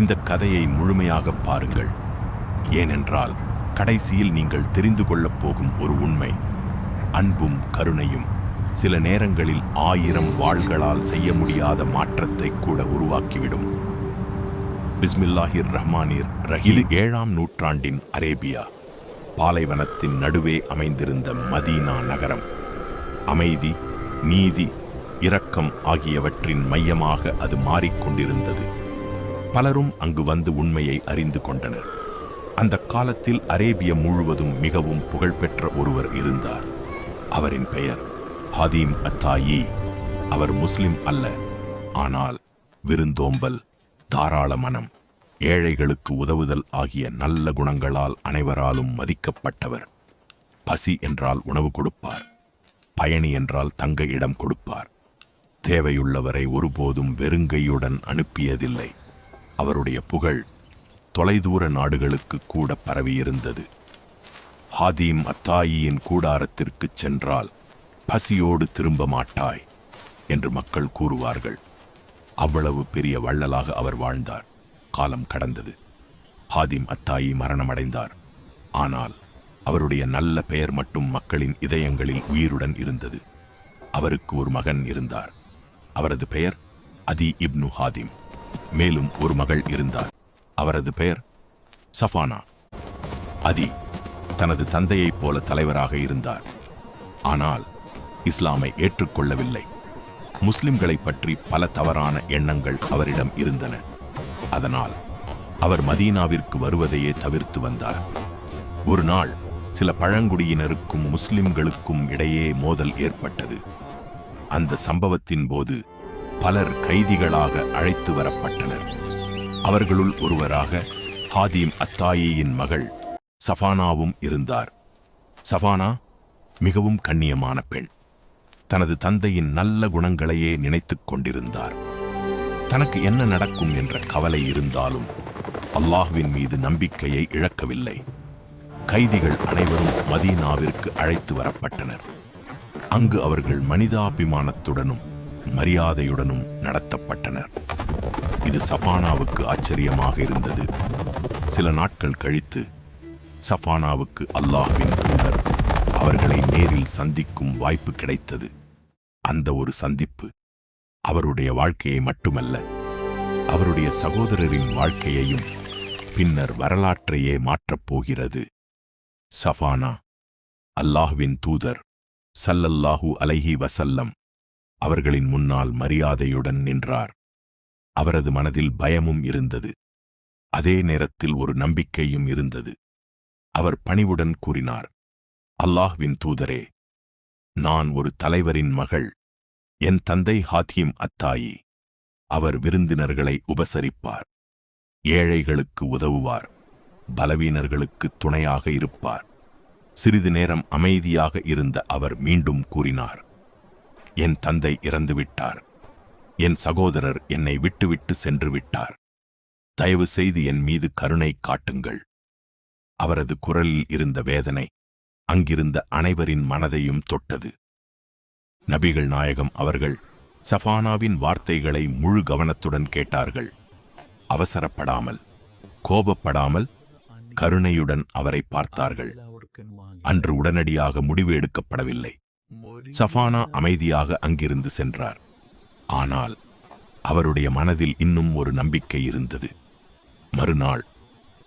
இந்த கதையை முழுமையாக பாருங்கள். ஏனென்றால் கடைசியில் நீங்கள் தெரிந்து கொள்ளப் போகும் ஒரு உண்மை, அன்பும் கருணையும் சில நேரங்களில் 1000 வாள்களால் செய்ய முடியாத மாற்றத்தை கூட உருவாக்கிவிடும். பிஸ்மில்லாஹிர் ரஹ்மானிர் ரஹீம். இது 7ஆம் நூற்றாண்டின் அரேபியா. பாலைவனத்தின் நடுவே அமைந்திருந்த மதீனா நகரம். அமைதி, நீதி, இரக்கம் ஆகியவற்றின் மையமாக அது மாறிக்கொண்டிருந்தது. பலரும் அங்கு வந்து உண்மையை அறிந்து கொண்டனர். அந்த காலத்தில் அரேபியா முழுவதும் மிகவும் புகழ்பெற்ற ஒருவர் இருந்தார். அவரின் பெயர் ஹாதீம் அத்தாயி. அவர் முஸ்லிம் அல்ல, ஆனால் விருந்தோம்பல், தாராள மனம், ஏழைகளுக்கு உதவுதல் ஆகிய நல்ல குணங்களால் அனைவராலும் மதிக்கப்பட்டவர். பசி என்றால் உணவு கொடுப்பார், பயணி என்றால் தங்க இடம் கொடுப்பார், தேவையுள்ளவரை ஒருபோதும் வெறுங்கையுடன் அனுப்பியதில்லை. அவருடைய புகழ் தொலைதூர நாடுகளுக்கு கூட பரவியிருந்தது. ஹாதீம் அத்தாயியின் கூடாரத்திற்கு சென்றால் பசியோடு திரும்ப மாட்டாய் என்று மக்கள் கூறுவார்கள். அவ்வளவு பெரிய வள்ளலாக அவர் வாழ்ந்தார். காலம் கடந்தது. ஹாதீம் அத்தாயி மரணமடைந்தார். ஆனால் அவருடைய நல்ல பெயர் மட்டும் மக்களின் இதயங்களில் உயிருடன் இருந்தது. அவருக்கு ஒரு மகன் இருந்தார். அவரது பெயர் அதி இப்னு ஹாதீம். மேலும் ஒரு மகள் இருந்தார். அவரது பெயர் சஃபானா. அதி தனது தந்தையைப் போல தலைவராக இருந்தார். ஆனால் இஸ்லாமை ஏற்றுக்கொள்ளவில்லை. முஸ்லிம்களை பற்றி பல தவறான எண்ணங்கள் அவரிடம் இருந்தன. அதனால் அவர் மதீனாவிற்கு வருவதையே தவிர்த்து வந்தார். ஒரு நாள் சில பழங்குடியினருக்கும் முஸ்லிம்களுக்கும் இடையே மோதல் ஏற்பட்டது. அந்த சம்பவத்தின் போது பலர் கைதிகளாக அழைத்து வரப்பட்டனர். அவர்களுள் ஒருவராக ஹாதீம் அத்தாயியின் மகள் சஃபானாவும் இருந்தார். சஃபானா மிகவும் கண்ணியமான பெண். தனது தந்தையின் நல்ல குணங்களையே நினைத்துக் கொண்டிருந்தார். தனக்கு என்ன நடக்கும் என்ற கவலை இருந்தாலும் அல்லாஹ்வின் மீது நம்பிக்கையை இழக்கவில்லை. கைதிகள் அனைவரும் மதீனாவிற்கு அழைத்து வரப்பட்டனர். அங்கு அவர்கள் மனிதாபிமானத்துடனும் மரியாதையுடனும் நடத்தப்பட்டனர். இது சஃபானாவுக்கு ஆச்சரியமாக இருந்தது. சில நாட்கள் கழித்து சஃபானாவுக்கு அல்லாஹ்வின் தூதர் அவர்களை நேரில் சந்திக்கும் வாய்ப்பு கிடைத்தது. அந்த ஒரு சந்திப்பு அவருடைய வாழ்க்கையை மட்டுமல்ல, அவருடைய சகோதரரின் வாழ்க்கையையும் பின்னர் வரலாற்றையே மாற்றப் போகிறது. சஃபானா அல்லாஹ்வின் தூதர் ஸல்லல்லாஹு அலைஹி வஸல்லம் அவர்களின் முன்னால் மரியாதையுடன் நின்றார். அவரது மனதில் பயமும் இருந்தது. அதே நேரத்தில் ஒரு நம்பிக்கையும் இருந்தது. அவர் பணிவுடன் கூறினார், அல்லாஹ்வின் தூதரே, நான் ஒரு தலைவரின் மகள். என் தந்தை ஹாதீம் அத்தாயி. அவர் விருந்தினர்களை உபசரிப்பார், ஏழைகளுக்கு உதவுவார், பலவீனர்களுக்கு துணையாக இருப்பார். சிறிது நேரம் அமைதியாக இருந்த அவர் மீண்டும் கூறினார், என் தந்தை இறந்துவிட்டார். என் சகோதரர் என்னை விட்டுவிட்டு சென்று விட்டார். தயவு செய்து என் மீது கருணை காட்டுங்கள். அவரது குரலில் இருந்த வேதனை அங்கிருந்த அனைவரின் மனதையும் தொட்டது. நபிகள் நாயகம் அவர்கள் சஃபானாவின் வார்த்தைகளை முழு கவனத்துடன் கேட்டார்கள். அவசரப்படாமல், கோபப்படாமல், கருணையுடன் அவரை பார்த்தார்கள். அன்று உடனடியாக முடிவு எடுக்கப்படவில்லை. சஃபானா அமைதியாக அங்கிருந்து சென்றார். ஆனால் அவருடைய மனதில் இன்னும் ஒரு நம்பிக்கை இருந்தது. மறுநாள்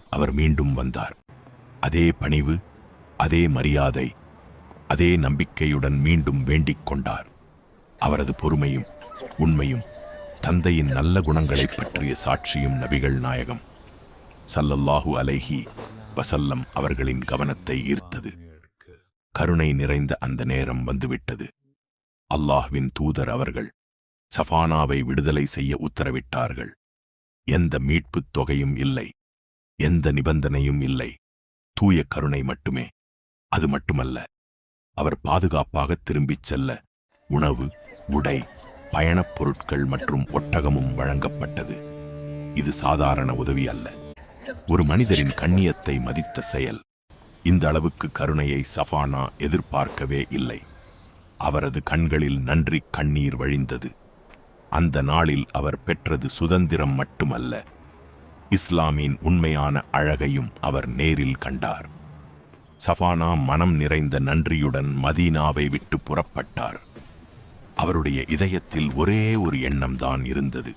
அவர் மீண்டும் வந்தார். அதே பணிவு, அதே மரியாதை, அதே நம்பிக்கையுடன் மீண்டும் வேண்டிக் கொண்டார். அவரது பொறுமையும் உண்மையும் தந்தையின் நல்ல குணங்களைப் பற்றிய சாட்சியும் நபிகள் நாயகம் ஸல்லல்லாஹு அலைஹி வஸல்லம் அவர்களின் கவனத்தை ஈர்த்தது. கருணை நிறைந்த அந்த நேரம் வந்துவிட்டது. அல்லாஹ்வின் தூதர் அவர்கள் சஃபானாவை விடுதலை செய்ய உத்தரவிட்டார்கள். எந்த மீட்புத் தொகையும் இல்லை, எந்த நிபந்தனையும் இல்லை, தூய கருணை மட்டுமே. அது மட்டுமல்ல, அவர் பாதுகாப்பாக திரும்பிச் செல்ல உணவு, உடை, பயணப் பொருட்கள் மற்றும் ஒட்டகமும் வழங்கப்பட்டது. இது சாதாரண உதவி அல்ல, ஒரு மனிதரின் கண்ணியத்தை மதித்த செயல். இந்த அளவுக்கு கருணையை சஃபானா எதிர்பார்க்கவே இல்லை. அவரது கண்களில் நன்றி கண்ணீர் வழிந்தது. அந்த நாளில் அவர் பெற்றது சுதந்திரம் மட்டுமல்ல, இஸ்லாமின் உண்மையான அழகையும் அவர் நேரில் கண்டார். சஃபானா மனம் நிறைந்த நன்றியுடன் மதீனாவை விட்டு புறப்பட்டார். அவருடைய இதயத்தில் ஒரே ஒரு எண்ணம்தான் இருந்தது.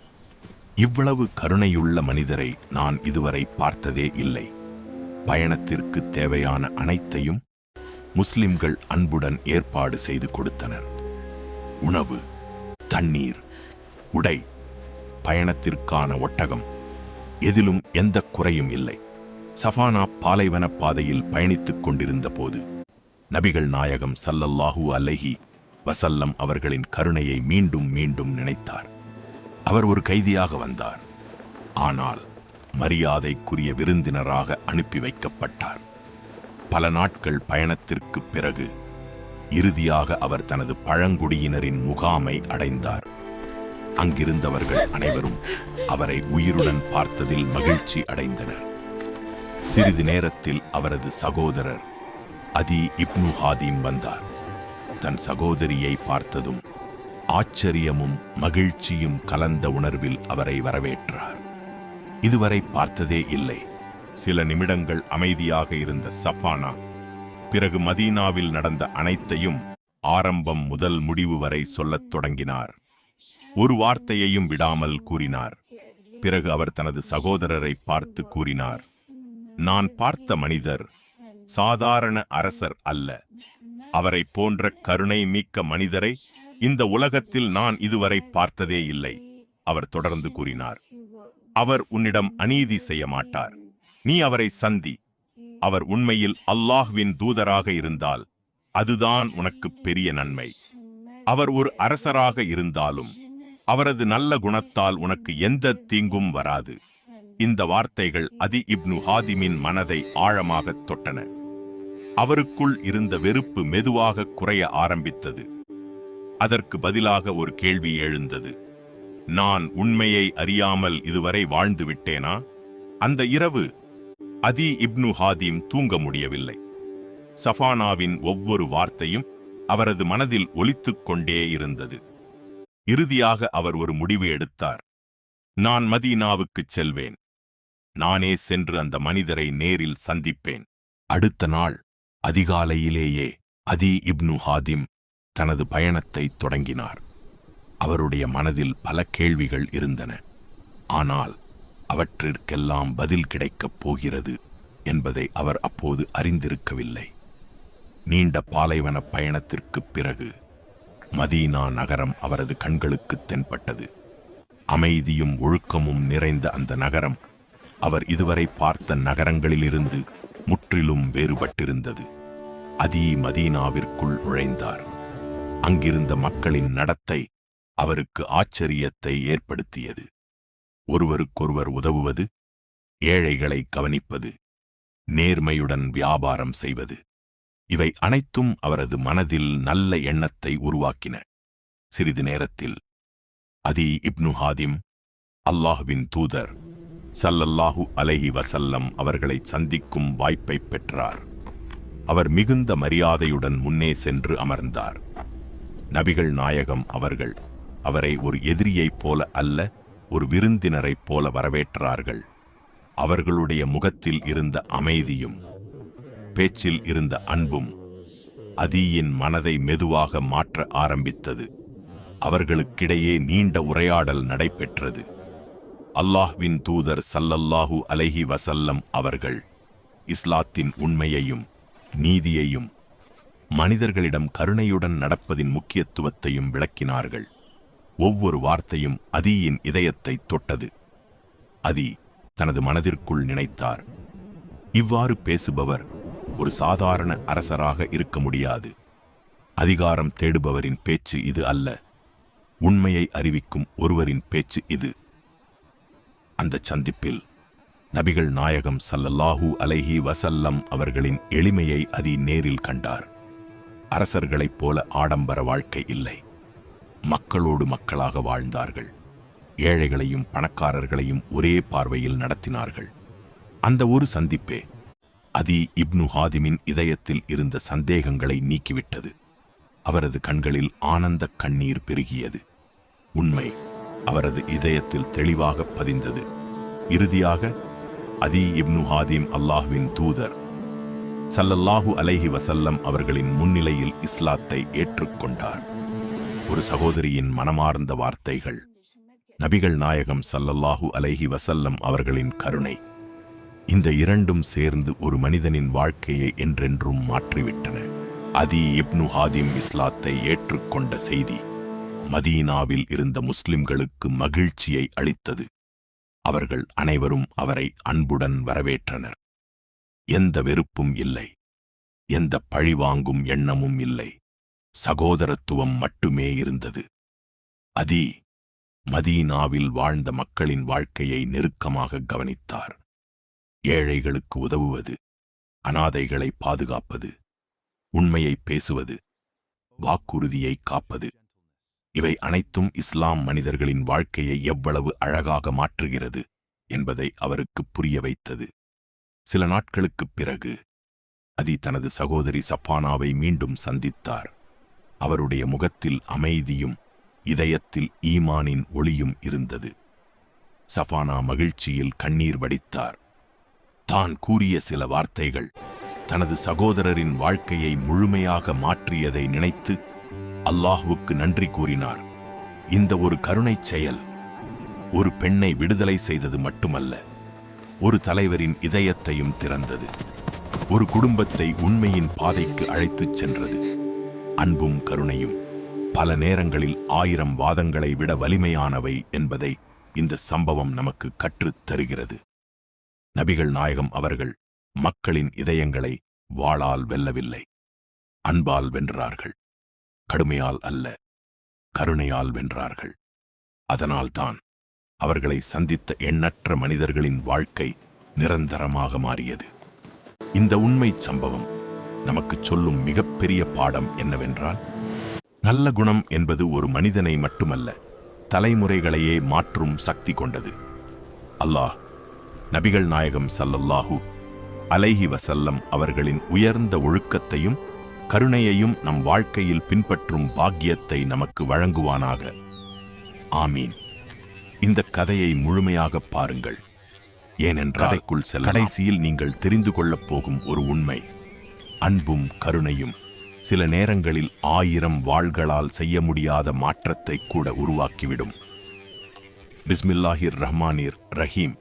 இவ்வளவு கருணையுள்ள மனிதரை நான் இதுவரை பார்த்ததே இல்லை. பயணத்திற்கு தேவையான அனைத்தையும் முஸ்லிம்கள் அன்புடன் ஏற்பாடு செய்து கொடுத்தனர். உணவு, தண்ணீர், உடை, பயணத்திற்கான ஒட்டகம், எதிலும் எந்த குறையும் இல்லை. சஃபானா பாலைவன பாதையில் பயணித்துக் கொண்டிருந்த போது நபிகள் நாயகம் ஸல்லல்லாஹு அலைஹி வஸல்லம் அவர்களின் கருணையை மீண்டும் மீண்டும் நினைத்தார். அவர் ஒரு கைதியாக வந்தார். ஆனால் மரியாதைக்குரிய விருந்தினராக அனுப்பி வைக்கப்பட்டார். பல நாட்கள் பயணத்திற்குப் பிறகு இறுதியாக அவர் தனது பழங்குடியினரின் முகாமை அடைந்தார். அங்கிருந்தவர்கள் அனைவரும் அவரை உயிருடன் பார்த்ததில் மகிழ்ச்சி அடைந்தனர். சிறிது நேரத்தில் அவரது சகோதரர் அதி இப்னு ஹாதிம் வந்தார். தன் சகோதரியை பார்த்ததும் ஆச்சரியமும் மகிழ்ச்சியும் கலந்த உணர்வில் அவரை வரவேற்றார். இதுவரை பார்த்ததே இல்லை. சில நிமிடங்கள் அமைதியாக இருந்த சஃபானா பிறகு மதீனாவில் நடந்த அனைத்தையும் ஆரம்பம் முதல் முடிவு வரை சொல்லத் தொடங்கினார். ஒரு வார்த்தையையும் விடாமல் கூறினார். பிறகு அவர் தனது சகோதரரை பார்த்து கூறினார், நான் பார்த்த மனிதர் சாதாரண அரசர் அல்ல. அவரை போன்ற கருணை மிக்க மனிதரை இந்த உலகத்தில் நான் இதுவரை பார்த்ததே இல்லை. அவர் தொடர்ந்து கூறினார், அவர் உன்னிடம் அநீதி செய்ய மாட்டார். நீ அவரை சந்தி. அவர் உண்மையில் அல்லாஹ்வின் தூதராக இருந்தால் அதுதான் உனக்கு பெரிய நன்மை. அவர் ஒரு அரசராக இருந்தாலும் அவரது நல்ல குணத்தால் உனக்கு எந்த தீங்கும் வராது. இந்த வார்த்தைகள் அதி இப்னு ஹாதிமின் மனதை ஆழமாகத் தொட்டன. அவருக்குள் இருந்த வெறுப்பு மெதுவாக குறைய ஆரம்பித்தது. அதற்கு பதிலாக ஒரு கேள்வி எழுந்தது. நான் உண்மையை அறியாமல் இதுவரை வாழ்ந்து விட்டேனா? அந்த இரவு அதி இப்னு ஹாதிம் தூங்க முடியவில்லை. சஃபானாவின் ஒவ்வொரு வார்த்தையும் அவரது மனதில் ஒலித்துக் கொண்டே இருந்தது. இறுதியாக அவர் ஒரு முடிவு எடுத்தார். நான் மதீனாவுக்குச் செல்வேன். நானே சென்று அந்த மனிதரை நேரில் சந்திப்பேன். அடுத்த நாள் அதிகாலையிலேயே அதி இப்னு ஹாதிம் தனது பயணத்தை தொடங்கினார். அவருடைய மனதில் பல கேள்விகள் இருந்தன. ஆனால் அவற்றிற்கெல்லாம் பதில் கிடைக்கப் போகிறது என்பதை அவர் அப்போது அறிந்திருக்கவில்லை. நீண்ட பாலைவன பயணத்திற்குப் பிறகு மதீனா நகரம் அவரது கண்களுக்கு தென்பட்டது. அமைதியும் ஒழுக்கமும் நிறைந்த அந்த நகரம் அவர் இதுவரை பார்த்த நகரங்களிலிருந்து முற்றிலும் வேறுபட்டிருந்தது. அதி மதீனாவிற்குள் நுழைந்தார். அங்கிருந்த மக்களின் நடத்தை அவருக்கு ஆச்சரியத்தை ஏற்படுத்தியது. ஒருவருக்கொருவர் உதவுவது, ஏழைகளை கவனிப்பது, நேர்மையுடன் வியாபாரம் செய்வது, இவை அனைத்தும் அவரது மனதில் நல்ல எண்ணத்தை உருவாக்கின. சிறிது நேரத்தில் அதி இப்னு ஹாதிம் அல்லாஹ்வின் தூதர் ஸல்லல்லாஹு அலைஹி வஸல்லம் அவர்களை சந்திக்கும் வாய்ப்பை பெற்றார். அவர் மிகுந்த மரியாதையுடன் முன்னே சென்று அமர்ந்தார். நபிகள் நாயகம் அவர்கள் அவரை ஒரு எதிரியைப் போல அல்ல, ஒரு விருந்தினரைப் போல வரவேற்றார்கள். அவர்களுடைய முகத்தில் இருந்த அமைதியும் பேச்சில் இருந்த அன்பும் அதியின் மனதை மெதுவாக மாற்ற ஆரம்பித்தது. அவர்களுக்கிடையே நீண்ட உரையாடல் நடைபெற்றது. அல்லாஹ்வின் தூதர் ஸல்லல்லாஹு அலைஹி வஸல்லம் அவர்கள் இஸ்லாத்தின் உண்மையையும் நீதியையும் மனிதர்களிடம் கருணையுடன் நடப்பதின் முக்கியத்துவத்தையும் விளக்கினார்கள். ஒவ்வொரு வார்த்தையும் அதியின் இதயத்தை தொட்டது. அதி தனது மனதிற்குள் நினைத்தார், இவ்வாறு பேசுபவர் ஒரு சாதாரண அரசராக இருக்க முடியாது. அதிகாரம் தேடுபவரின் பேச்சு இது அல்ல, உண்மையை அறிவிக்கும் ஒருவரின் பேச்சு இது. அந்த சந்திப்பில் நபிகள் நாயகம் ஸல்லல்லாஹு அலைஹி வஸல்லம் அவர்களின் எளிமையை அதி நேரில் கண்டார். அரசர்களைப் போல ஆடம்பர வாழ்க்கை இல்லை. மக்களோடு மக்களாக வாழ்ந்தார்கள். ஏழைகளையும் பணக்காரர்களையும் ஒரே பார்வையில் நடத்தினார்கள். அந்த ஒரு சந்திப்பே அதி இப்னு ஹாதிமின் இதயத்தில் இருந்த சந்தேகங்களை நீக்கிவிட்டது. அவரது கண்களில் ஆனந்த கண்ணீர் பெருகியது. உண்மை அவரது இதயத்தில் தெளிவாக பதிந்தது. இறுதியாக அதீ இப்னு ஹாதிம் அல்லாஹ்வின் தூதர் ஸல்லல்லாஹு அலைஹி வஸல்லம் அவர்களின் முன்னிலையில் இஸ்லாத்தை ஏற்றுக்கொண்டார். ஒரு சகோதரியின் மனமார்ந்த வார்த்தைகள் நபிகள் நாயகம் ஸல்லல்லாஹு அலைஹி வஸல்லம் அவர்களின் கருணை, இந்த இரண்டும் சேர்ந்து ஒரு மனிதனின் வாழ்க்கையை என்றென்றும் மாற்றிவிட்டன. அதீ இப்னு ஹாதிம் இஸ்லாத்தை ஏற்றுக்கொண்ட செய்தி மதீனாவில் இருந்த முஸ்லிம்களுக்கு மகிழ்ச்சியை அளித்தது. அவர்கள் அனைவரும் அவரை அன்புடன் வரவேற்றனர். எந்த வெறுப்பும் இல்லை, எந்த பழிவாங்கும் எண்ணமும் இல்லை, சகோதரத்துவம் மட்டுமே இருந்தது. அதீ மதீனாவில் வாழ்ந்த மக்களின் வாழ்க்கையை நெருக்கமாக கவனித்தார். ஏழைகளுக்கு உதவுவது, அனாதைகளை பாதுகாப்பது, உண்மையை பேசுவது, வாக்குறுதியை காப்பது, இவை அனைத்தும் இஸ்லாம் மனிதர்களின் வாழ்க்கையை எவ்வளவு அழகாக மாற்றுகிறது என்பதை அவருக்கு புரிய வைத்தது. சில நாட்களுக்குப் பிறகு அதீ தனது சகோதரி சஃபானாவை மீண்டும் சந்தித்தார். அவருடைய முகத்தில் அமைதியும் இதயத்தில் ஈமானின் ஒளியும் இருந்தது. சஃபானா மகிழ்ச்சியில் கண்ணீர் வடித்தார். தான் கூறிய சில வார்த்தைகள் தனது சகோதரரின் வாழ்க்கையை முழுமையாக மாற்றியதை நினைத்து அல்லாஹ்வுக்கு நன்றி கூறினார். இந்த ஒரு கருணைச் செயல் ஒரு பெண்ணை விடுதலை செய்தது மட்டுமல்ல, ஒரு தலைவரின் இதயத்தையும் திறந்தது. ஒரு குடும்பத்தை உண்மையின் பாதைக்கு அழைத்துச் சென்றது. அன்பும் கருணையும் பல நேரங்களில் 1000 வாதங்களை விட வலிமையானவை என்பதை இந்த சம்பவம் நமக்கு கற்றுத் தருகிறது. நபிகள் நாயகம் அவர்கள் மக்களின் இதயங்களை வாளால் வெல்லவில்லை, அன்பால் வென்றார்கள். கடுமையால் அல்ல, கருணையால் வென்றார்கள். அதனால்தான் அவர்களை சந்தித்த எண்ணற்ற மனிதர்களின் வாழ்க்கை நிரந்தரமாக மாறியது. இந்த உண்மை சம்பவம் நமக்கு சொல்லும் மிகப்பெரிய பாடம் என்னவென்றால், நல்ல குணம் என்பது ஒரு மனிதனை மட்டுமல்ல, தலைமுறைகளையே மாற்றும் சக்தி கொண்டது. அல்லாஹ் நபிகள் நாயகம் ஸல்லல்லாஹு அலைஹி வஸல்லம் அவர்களின் உயர்ந்த ஒழுக்கத்தையும் கருணையையும் நம் வாழ்க்கையில் பின்பற்றும் பாக்கியத்தை நமக்கு வழங்குவானாக. ஆமீன். இந்த கதையை முழுமையாக பாருங்கள், ஏனென்றால் கதைக்குள் செல்ல கடைசியில் நீங்கள் தெரிந்து கொள்ளப் போகும் ஒரு உண்மை, அன்பும் கருணையும் சில நேரங்களில் 1000 வாள்களால் செய்ய முடியாத மாற்றத்தை கூட உருவாக்கிவிடும். பிஸ்மில்லாஹிர் ரஹ்மானிர் ரஹீம்.